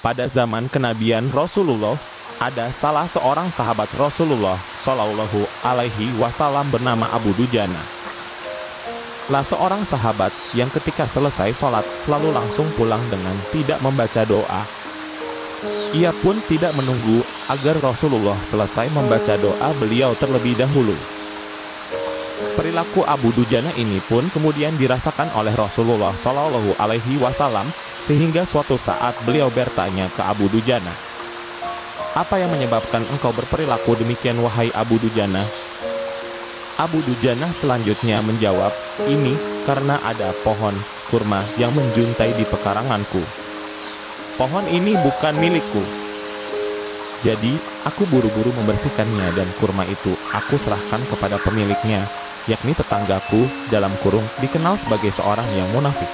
Pada zaman kenabian Rasulullah, ada salah seorang sahabat Rasulullah Shallallahu Alaihi Wasallam bernama Abu Dujana. Lah seorang sahabat yang ketika selesai sholat selalu langsung pulang dengan tidak membaca doa. Ia pun tidak menunggu agar Rasulullah selesai membaca doa beliau terlebih dahulu. Perilaku Abu Dujana ini pun kemudian dirasakan oleh Rasulullah Shallallahu Alaihi Wasallam sehingga suatu saat beliau bertanya ke Abu Dujana, "Apa yang menyebabkan engkau berperilaku demikian wahai Abu Dujana?" Abu Dujana selanjutnya menjawab, "Ini karena ada pohon kurma yang menjuntai di pekaranganku. Pohon ini bukan milikku. Jadi aku buru-buru membersihkannya dan kurma itu aku serahkan kepada pemiliknya, yakni tetanggaku dalam kurung dikenal sebagai seorang yang munafik.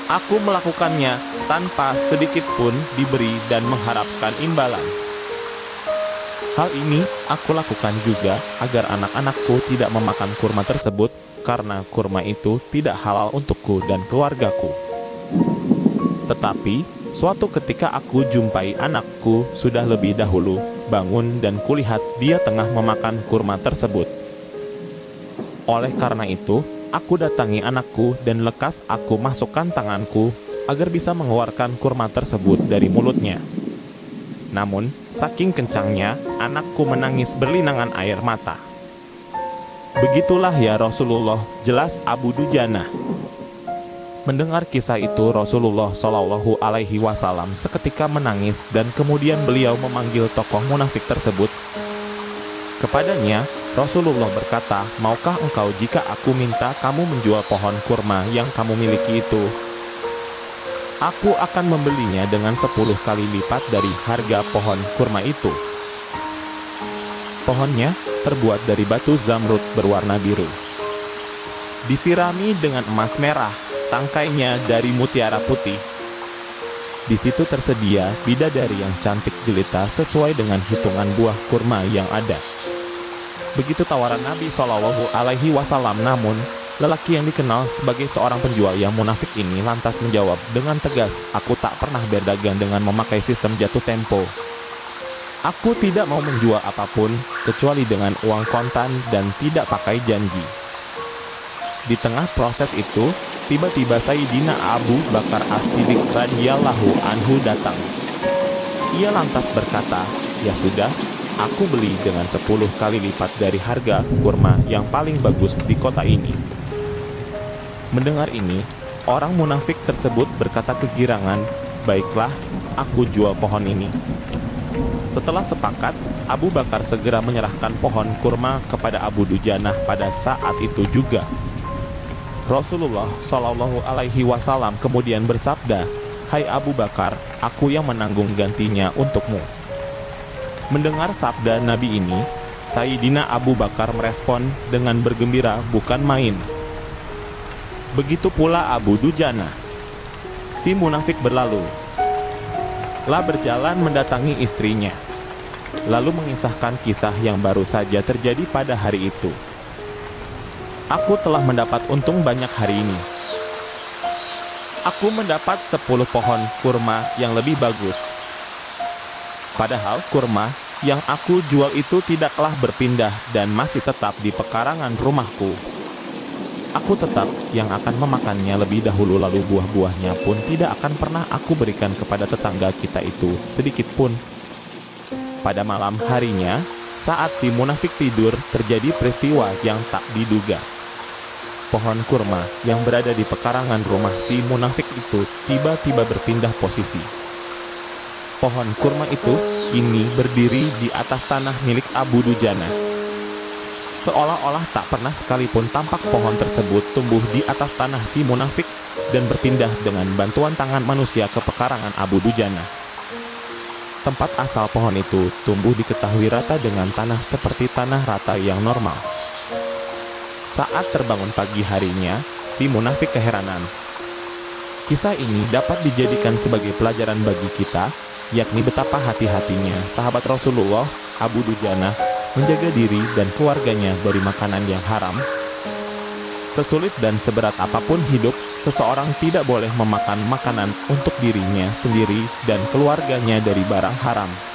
Aku melakukannya tanpa sedikit pun diberi dan mengharapkan imbalan. Hal ini aku lakukan juga agar anak-anakku tidak memakan kurma tersebut karena kurma itu tidak halal untukku dan keluargaku. Tetapi suatu ketika aku jumpai anakku sudah lebih dahulu bangun dan kulihat dia tengah memakan kurma tersebut. Oleh karena itu, aku datangi anakku dan lekas aku masukkan tanganku agar bisa mengeluarkan kurma tersebut dari mulutnya. Namun, saking kencangnya, anakku menangis berlinangan air mata. Begitulah ya Rasulullah, jelas Abu Dujana." Mendengar kisah itu, Rasulullah Shallallahu Alaihi Wasallam seketika menangis dan kemudian beliau memanggil tokoh munafik tersebut. Kepadanya, Rasulullah berkata, "Maukah engkau jika aku minta kamu menjual pohon kurma yang kamu miliki itu? Aku akan membelinya dengan 10 kali lipat dari harga pohon kurma itu." Pohonnya terbuat dari batu zamrud berwarna biru, disirami dengan emas merah, tangkainya dari mutiara putih. Di situ tersedia bidadari yang cantik jelita sesuai dengan hitungan buah kurma yang ada. Begitu tawaran Nabi Shallallahu Alaihi Wasallam, namun lelaki yang dikenal sebagai seorang penjual yang munafik ini lantas menjawab dengan tegas, "Aku tak pernah berdagang dengan memakai sistem jatuh tempo. Aku tidak mau menjual apapun kecuali dengan uang kontan dan tidak pakai janji." Di tengah proses itu, tiba-tiba Sayyidina Abu Bakar As-Siddiq radhiyallahu anhu datang. Ia lantas berkata, "Ya sudah, aku beli dengan 10 kali lipat dari harga kurma yang paling bagus di kota ini." Mendengar ini, orang munafik tersebut berkata kegirangan, "Baiklah, aku jual pohon ini." Setelah sepakat, Abu Bakar segera menyerahkan pohon kurma kepada Abu Dujana pada saat itu juga. Rasulullah Shallallahu Alaihi Wasallam kemudian bersabda, "Hai Abu Bakar, aku yang menanggung gantinya untukmu." Mendengar sabda Nabi ini, Sayyidina Abu Bakar merespon dengan bergembira bukan main. Begitu pula Abu Dujana. Si munafik berlalu, lah berjalan mendatangi istrinya, lalu mengisahkan kisah yang baru saja terjadi pada hari itu. "Aku telah mendapat untung banyak hari ini. Aku mendapat 10 pohon kurma yang lebih bagus. Padahal kurma yang aku jual itu tidaklah berpindah dan masih tetap di pekarangan rumahku. Aku tetap yang akan memakannya lebih dahulu, lalu buah-buahnya pun tidak akan pernah aku berikan kepada tetangga kita itu sedikit pun." Pada malam harinya, saat si munafik tidur, terjadi peristiwa yang tak diduga. Pohon kurma yang berada di pekarangan rumah si munafik itu tiba-tiba berpindah posisi. Pohon kurma itu kini berdiri di atas tanah milik Abu Dujana. Seolah-olah tak pernah sekalipun tampak pohon tersebut tumbuh di atas tanah si munafik dan berpindah dengan bantuan tangan manusia ke pekarangan Abu Dujana. Tempat asal pohon itu tumbuh diketahui rata dengan tanah seperti tanah rata yang normal. Saat terbangun pagi harinya, si munafik keheranan. Kisah ini dapat dijadikan sebagai pelajaran bagi kita, yakni betapa hati-hatinya sahabat Rasulullah, Abu Dujana, menjaga diri dan keluarganya dari makanan yang haram. Sesulit dan seberat apapun hidup, seseorang tidak boleh memakan makanan untuk dirinya sendiri dan keluarganya dari barang haram.